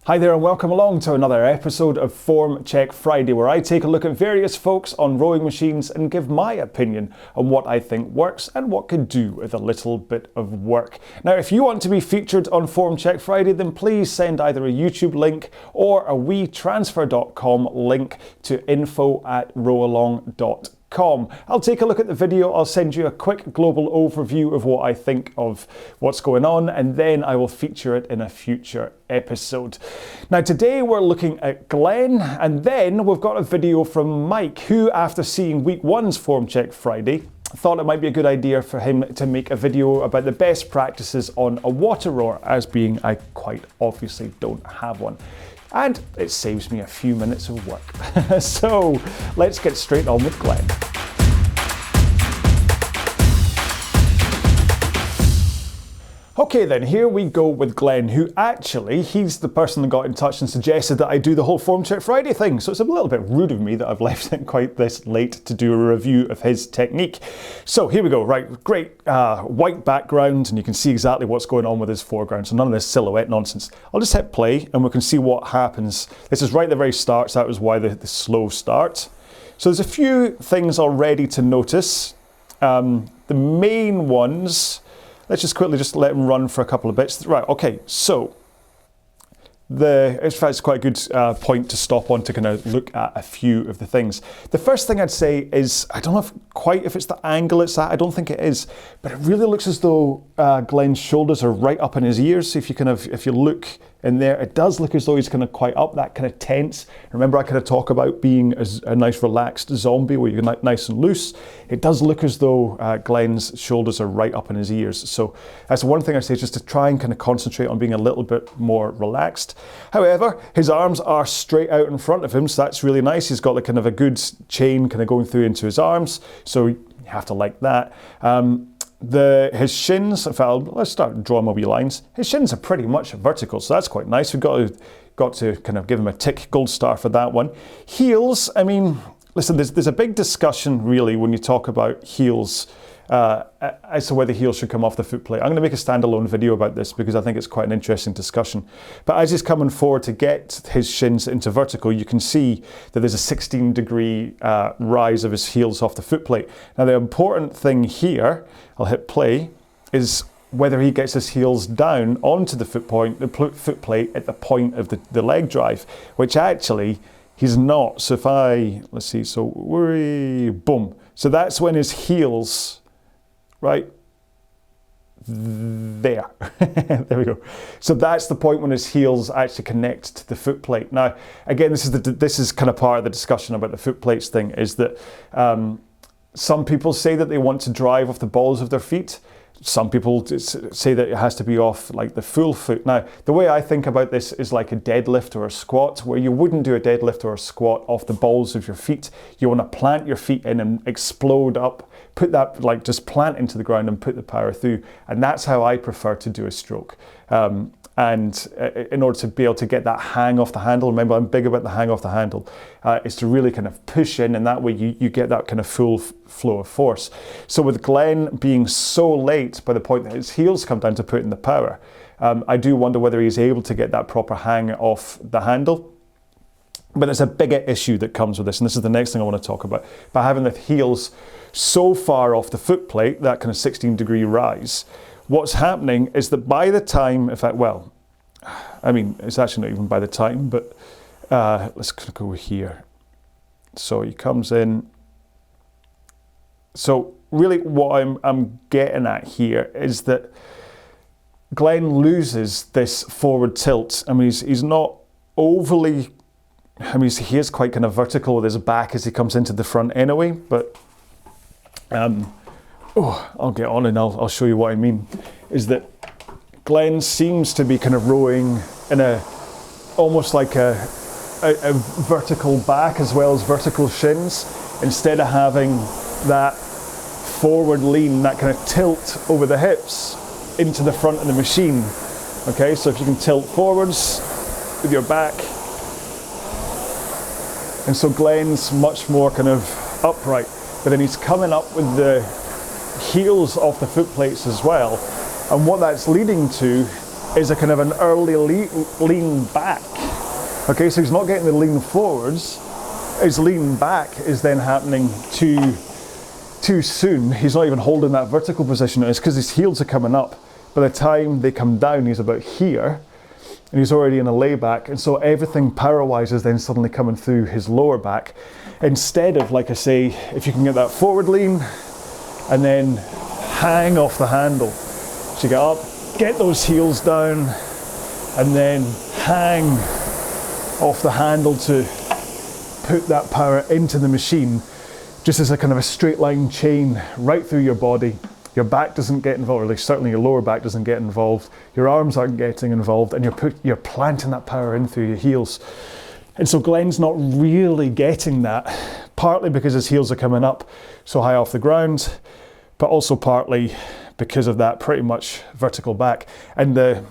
Hi there and welcome along to another episode of Form Check Friday, where I take a look at various folks on rowing machines and give my opinion on what I think works and what could do with a little bit of work. Now, if you want to be featured on Form Check Friday, then please send either a YouTube link or a WeTransfer.com link to info@RowAlong.com. I'll take a look at the video, I'll send you a quick global overview of what I think of what's going on, and then I will feature it in a future episode. Now today we're looking at Glenn, and then we've got a video from Mike, who after seeing week one's Form Check Friday, thought it might be a good idea for him to make a video about the best practices on a water rower, as being I quite obviously don't have one. And it saves me a few minutes of work. So let's get straight on with Glenn. Okay then, here we go with Glenn, who actually, he's the person that got in touch and suggested that I do the whole Form Check Friday thing. So it's a little bit rude of me that I've left it quite this late to do a review of his technique. So here we go, right, great white background, and you can see exactly what's going on with his foreground. So none of this silhouette nonsense. I'll just hit play and we can see what happens. This is right at the very start, so that was why the slow start. So there's a few things already to notice. The main ones, let's just quickly just let him run for a couple of bits. Right, okay, so in fact, it's quite a good point to stop on to kind of look at a few of the things. The first thing I'd say is, I don't know if it's the angle it's at, I don't think it is, but it really looks as though Glenn's shoulders are right up in his ears. So if you look in there, it does look as though he's kind of quite up, that kind of tense. Remember I kind of talk about being a nice relaxed zombie where you're nice and loose. It does look as though Glenn's shoulders are right up in his ears. So that's one thing I say, just to try and kind of concentrate on being a little bit more relaxed. However, his arms are straight out in front of him, so that's really nice. He's got like kind of a good chain kind of going through into his arms, so you have to like that. His shins, in fact, let's start drawing my wee lines. His shins are pretty much vertical, so that's quite nice. We've got to kind of give him a tick, gold star for that one. Heels, I mean, listen, there's a big discussion really when you talk about heels as to whether heels should come off the foot plate. I'm going to make a standalone video about this because I think it's quite an interesting discussion. But as he's coming forward to get his shins into vertical, you can see that there's a 16-degree rise of his heels off the foot plate. Now the important thing here, I'll hit play, is whether he gets his heels down onto the foot plate at the point of the leg drive, which actually he's not. So if let's see, so boom. So that's when his heels, right there, there we go. So that's the point when his heels actually connect to the foot plate. Now, again, this is kind of part of the discussion about the foot plates thing, is that some people say that they want to drive off the balls of their feet. Some people say that it has to be off like the full foot. Now, the way I think about this is like a deadlift or a squat, where you wouldn't do a deadlift or a squat off the balls of your feet. You want to plant your feet in and explode up, put that, like just plant into the ground and put the power through. And that's how I prefer to do a stroke. And in order to be able to get that hang off the handle, remember I'm big about the hang off the handle, is to really kind of push in, and that way you get that kind of full flow of force. So with Glenn being so late by the point that his heels come down to put in the power, I do wonder whether he's able to get that proper hang off the handle. But there's a bigger issue that comes with this, and this is the next thing I want to talk about. By having the heels so far off the foot plate, that kind of 16-degree rise, what's happening is that by the time, in fact, well, I mean, it's actually not even by the time, but let's go here. So he comes in. So really what I'm getting at here is that Glenn loses this forward tilt. I mean, he's not overly, I mean, he is quite kind of vertical with his back as he comes into the front anyway, but I'll get on and I'll show you what I mean, is that Glenn seems to be kind of rowing in almost like a vertical back as well as vertical shins, instead of having that forward lean, that kind of tilt over the hips into the front of the machine. Okay, so if you can tilt forwards with your back, and so Glenn's much more kind of upright, but then he's coming up with the heels off the foot plates as well, and what that's leading to is a kind of an early lean back Okay, so he's not getting the lean forwards. His lean back is then happening too soon. He's not even holding that vertical position. It's because his heels are coming up. By the time they come down, he's about here, and he's already in a layback, and so everything power-wise is then suddenly coming through his lower back. Instead of, like I say, if you can get that forward lean, and then hang off the handle. So you get up, get those heels down, and then hang off the handle to put that power into the machine, just as a kind of a straight line chain right through your body. Your back doesn't get involved, or at least certainly your lower back doesn't get involved. Your arms aren't getting involved, and you're planting that power in through your heels. And so Glenn's not really getting that, partly because his heels are coming up so high off the ground, but also partly because of that pretty much vertical back. And the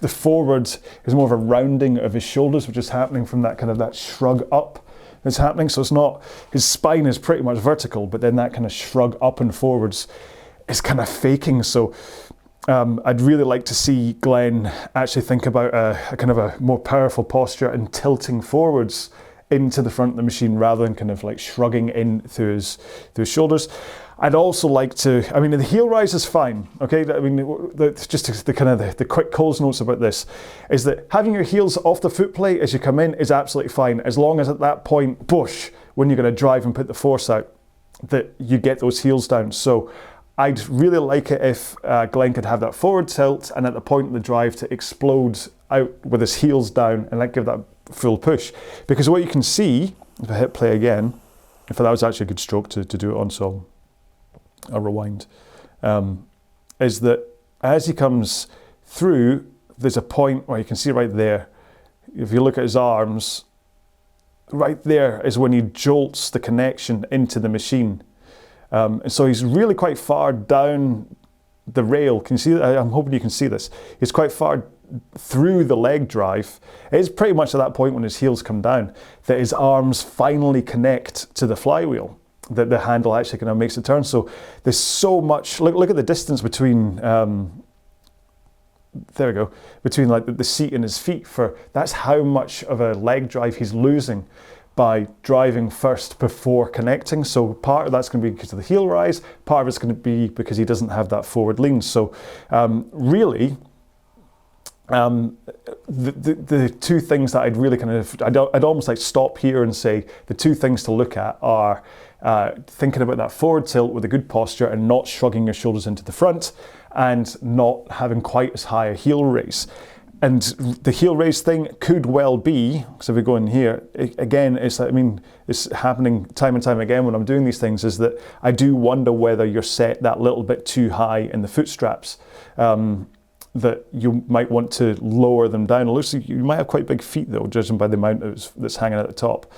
forward is more of a rounding of his shoulders, which is happening from that kind of that shrug up that's happening. So it's not, his spine is pretty much vertical, but then that kind of shrug up and forwards is kind of faking. So I'd really like to see Glenn actually think about a kind of a more powerful posture and tilting forwards into the front of the machine rather than kind of like shrugging in through his shoulders. I'd also like to, I mean, the heel rise is fine, okay? I mean, the quick Coles notes about this is that having your heels off the foot plate as you come in is absolutely fine, as long as at that point, push, when you're going to drive and put the force out, that you get those heels down. So I'd really like it if Glenn could have that forward tilt and at the point of the drive to explode out with his heels down and like give that full push. Because what you can see, if I hit play again, if that was actually a good stroke to do it on, so I'll rewind, is that as he comes through, there's a point where you can see right there, if you look at his arms, right there is when he jolts the connection into the machine. And so he's really quite far down the rail. Can you see that? I'm hoping you can see this. He's quite far through the leg drive. It's pretty much at that point when his heels come down that his arms finally connect to the flywheel, that the handle actually kind of makes a turn. So there's so much, look at the distance between, there we go, between like the seat and his feet. That's how much of a leg drive he's losing by driving first before connecting. So part of that's going to be because of the heel rise, part of it's going to be because he doesn't have that forward lean. So really, the two things that I'd really kind of, I'd almost like stop here and say the two things to look at are thinking about that forward tilt with a good posture and not shrugging your shoulders into the front and not having quite as high a heel raise. And the heel raise thing could well be, so if we go in here, again, it's happening time and time again when I'm doing these things, is that I do wonder whether you're set that little bit too high in the foot straps, that you might want to lower them down. It looks like you might have quite big feet though, judging by the amount that's hanging at the top.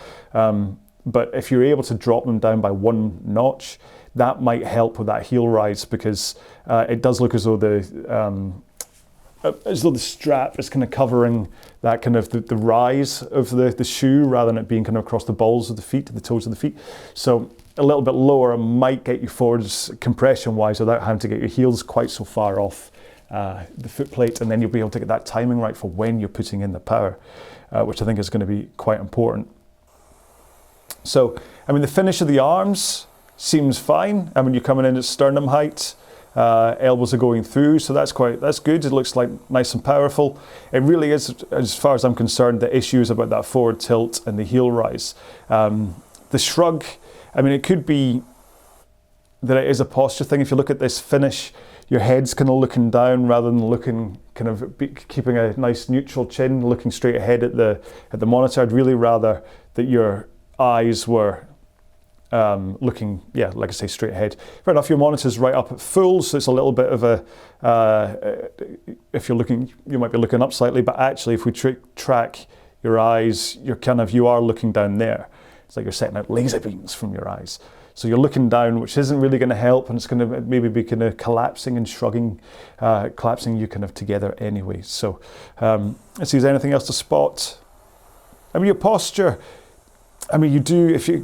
But if you're able to drop them down by one notch, that might help with that heel rise, because it does look as though the strap is kind of covering that kind of the rise of the shoe rather than it being kind of across the balls of the feet, the toes of the feet. So a little bit lower might get you forwards compression wise without having to get your heels quite so far off the foot plate, and then you'll be able to get that timing right for when you're putting in the power, which I think is going to be quite important. So, I mean, the finish of the arms seems fine. I mean, you're coming in at sternum height. Elbows are going through, so that's good. It looks like nice and powerful. It really is, as far as I'm concerned, the issue is about that forward tilt and the heel rise. The shrug, I mean, it could be that it is a posture thing. If you look at this finish, your head's kind of looking down rather than looking kind of keeping a nice neutral chin, looking straight ahead at the monitor. I'd really rather that your eyes were looking, yeah, like I say, straight ahead. Fair enough, your monitor's right up at full, so it's a little bit of a, if you're looking, you might be looking up slightly, but actually if we track your eyes, you are looking down there. It's like you're setting out laser beams from your eyes. So you're looking down, which isn't really going to help, and it's going to maybe be kind of collapsing and shrugging, collapsing you kind of together anyway. So let's see, is there anything else to spot? I mean, your posture, I mean, you do, if you're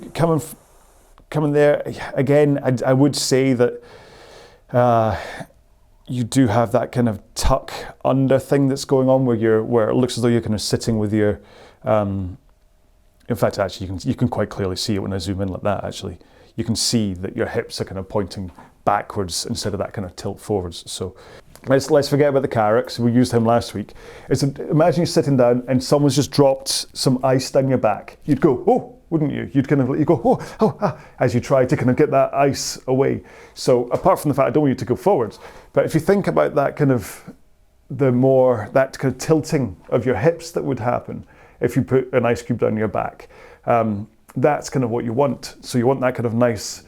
coming there, again, I would say that you do have that kind of tuck under thing that's going on where it looks as though you're kind of sitting with your, in fact, actually, you can quite clearly see it when I zoom in like that, actually. You can see that your hips are kind of pointing backwards instead of that kind of tilt forwards. So let's forget about the quirks. We used him last week. Imagine you're sitting down and someone's just dropped some ice down your back. You'd go, oh, wouldn't you? You'd go, oh, as you try to kind of get that ice away. So apart from the fact I don't want you to go forwards, but if you think about that kind of, that kind of tilting of your hips that would happen if you put an ice cube down your back, that's kind of what you want. So you want that kind of nice,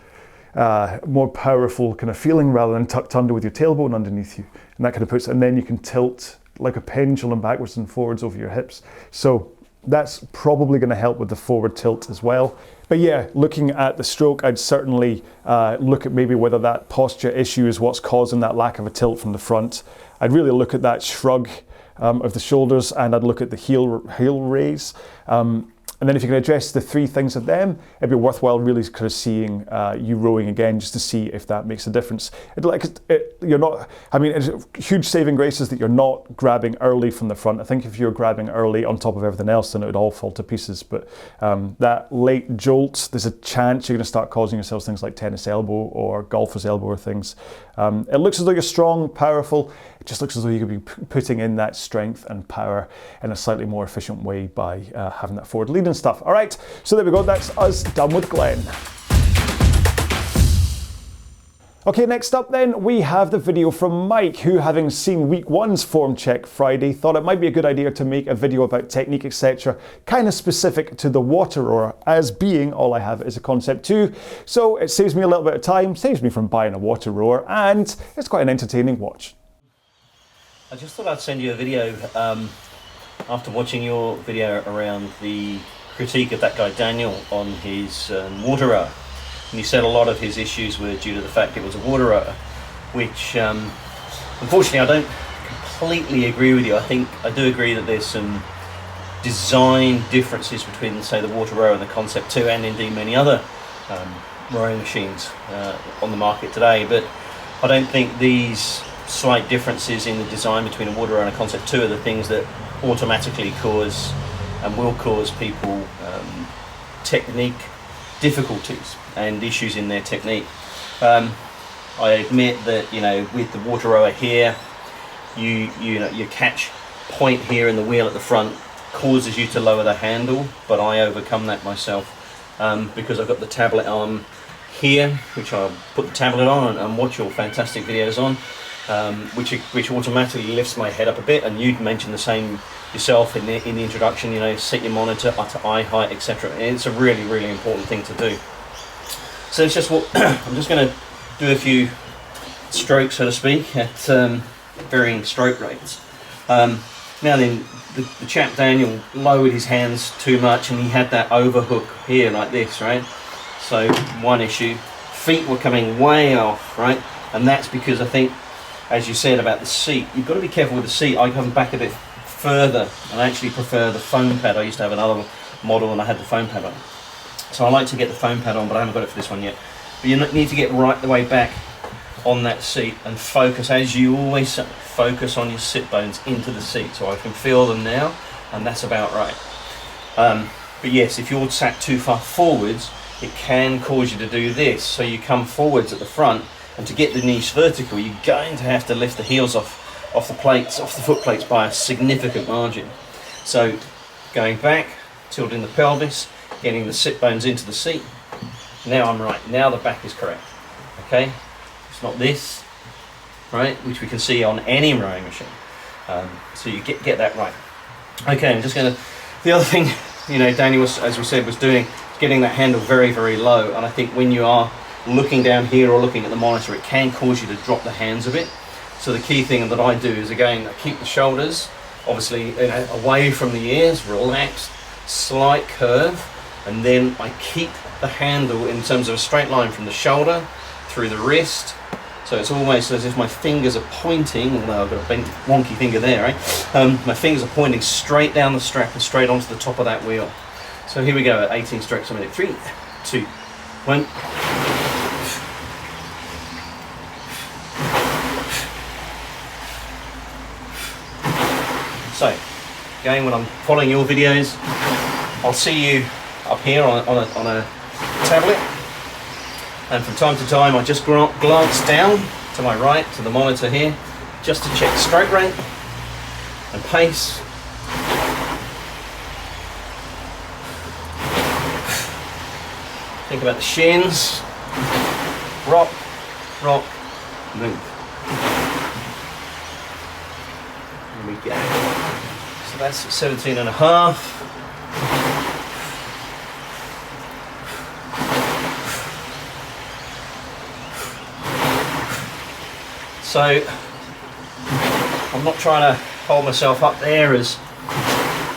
more powerful kind of feeling rather than tucked under with your tailbone underneath you. And that kind of puts, and then you can tilt like a pendulum backwards and forwards over your hips. So that's probably going to help with the forward tilt as well. But yeah, looking at the stroke, I'd certainly look at maybe whether that posture issue is what's causing that lack of a tilt from the front. I'd really look at that shrug of the shoulders, and I'd look at the heel raise. And then if you can address the three things of them, it'd be worthwhile really kind of seeing you rowing again just to see if that makes a difference. You're not, I mean, it's a huge saving grace is that you're not grabbing early from the front. I think if you're grabbing early on top of everything else, then it would all fall to pieces. But that late jolt, there's a chance you're going to start causing yourselves things like tennis elbow or golfer's elbow or things. It looks as though you're strong, powerful. It just looks as though you could be putting in that strength and power in a slightly more efficient way by having that forward lead and stuff. All right, so there we go. That's us done with Glenn. Okay, next up then, we have the video from Mike, who, having seen week one's form check Friday, thought it might be a good idea to make a video about technique, etc., kind of specific to the water rower, as being all I have is a Concept 2. So it saves me a little bit of time, saves me from buying a water rower, and it's quite an entertaining watch. I just thought I'd send you a video after watching your video around the critique of that guy Daniel on his water rower. And he said a lot of his issues were due to the fact it was a water rower, which unfortunately I don't completely agree with you. I do agree that there's some design differences between, say, the water rower and the Concept 2, and indeed many other rowing machines on the market today, but I don't think these slight differences in the design between a water rower and a Concept 2 are the things that automatically cause and will cause people technique difficulties and issues in their technique. I admit that, you know, with the water rower here, your catch point here in the wheel at the front causes you to lower the handle, but I overcome that myself because I've got the tablet arm here, which I'll put the tablet on and watch your fantastic videos on, which automatically lifts my head up a bit. And you'd mentioned the same yourself in the introduction, you know, set your monitor to eye height, etc. And it's a really, really important thing to do. So it's just what I'm just going to do a few strokes, so to speak, at varying stroke rates. Now then, the chap Daniel lowered his hands too much, and he had that overhook here like this, right? So one issue, feet were coming way off, right? And that's because I think, as you said about the seat, you've got to be careful with the seat. I come back a bit further, and I actually prefer the foam pad. I used to have another model and I had the foam pad on. So I like to get the foam pad on, but I haven't got it for this one yet. But you need to get right the way back on that seat and focus, as you always say, focus on your sit bones into the seat. So I can feel them now, and that's about right. But yes, if you're sat too far forwards, it can cause you to do this. So you come forwards at the front, and to get the knees vertical, you're going to have to lift the heels off the plates, off the foot plates by a significant margin. So going back, tilting the pelvis, getting the sit bones into the seat. Now I'm right. Now the back is correct. Okay, it's not this, right, which we can see on any rowing machine. So you get that right. Okay, I'm just going to. The other thing, you know, Danny was, as we said, was doing getting that handle very, very low. And I think when you are looking down here or looking at the monitor, it can cause you to drop the hands a bit. So the key thing that I do is, again, I keep the shoulders obviously, you know, away from the ears, relaxed, slight curve, and then I keep the handle in terms of a straight line from the shoulder through the wrist. So it's almost as if my fingers are pointing, although I've got a bent, wonky finger there, right? My fingers are pointing straight down the strap and straight onto the top of that wheel. So here we go at 18 strokes a minute. 3, 2, 1. So, again, when I'm following your videos, I'll see you up here on a tablet, and from time to time I just glance down to my right to the monitor here just to check stroke rate and pace. Think about the shins, rock, rock, move. There we go. So that's 17 and a half. So I'm not trying to hold myself up there as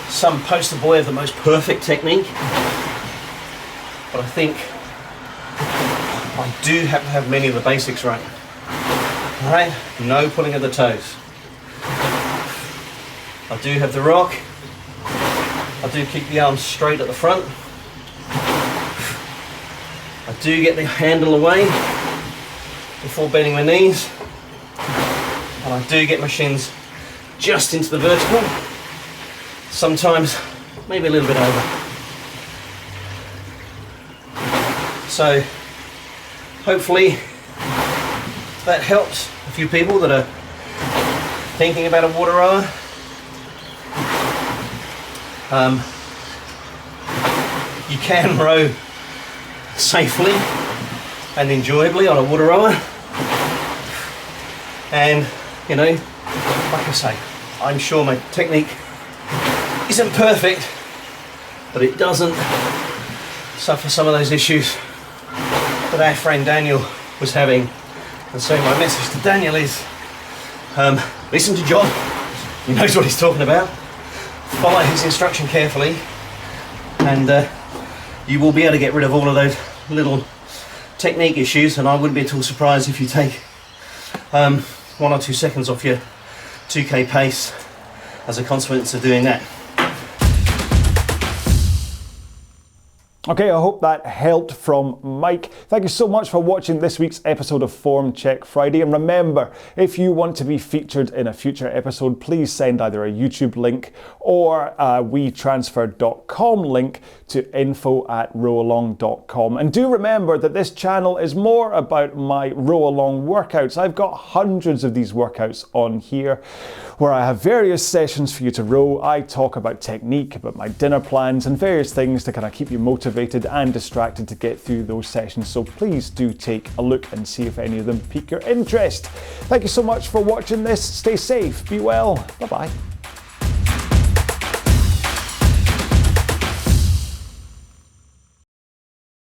some poster boy of the most perfect technique, but I think I do have to have many of the basics right. Alright, no pulling of the toes. I do have the rock. I do keep the arms straight at the front. I do get the handle away before bending my knees. And I do get my shins just into the vertical. Sometimes maybe a little bit over. So hopefully that helps a few people that are thinking about a water rower. You can row safely and enjoyably on a water rower, and you know, like I say, I'm sure my technique isn't perfect, but it doesn't suffer some of those issues that our friend Daniel was having. And so my message to Daniel is, listen to John, he knows what he's talking about, follow his instruction carefully, and you will be able to get rid of all of those little technique issues, and I wouldn't be at all surprised if you take 1 or 2 seconds off your 2K pace as a consequence of doing that. Okay, I hope that helped from Mike. Thank you so much for watching this week's episode of Form Check Friday. And remember, if you want to be featured in a future episode, please send either a YouTube link or a WeTransfer.com link to info@RowAlong.com. And do remember that this channel is more about my RowAlong workouts. I've got hundreds of these workouts on here where I have various sessions for you to row. I talk about technique, about my dinner plans, and various things to kind of keep you motivated and distracted to get through those sessions. So please do take a look and see if any of them pique your interest. Thank you so much for watching this. Stay safe, be well, bye-bye.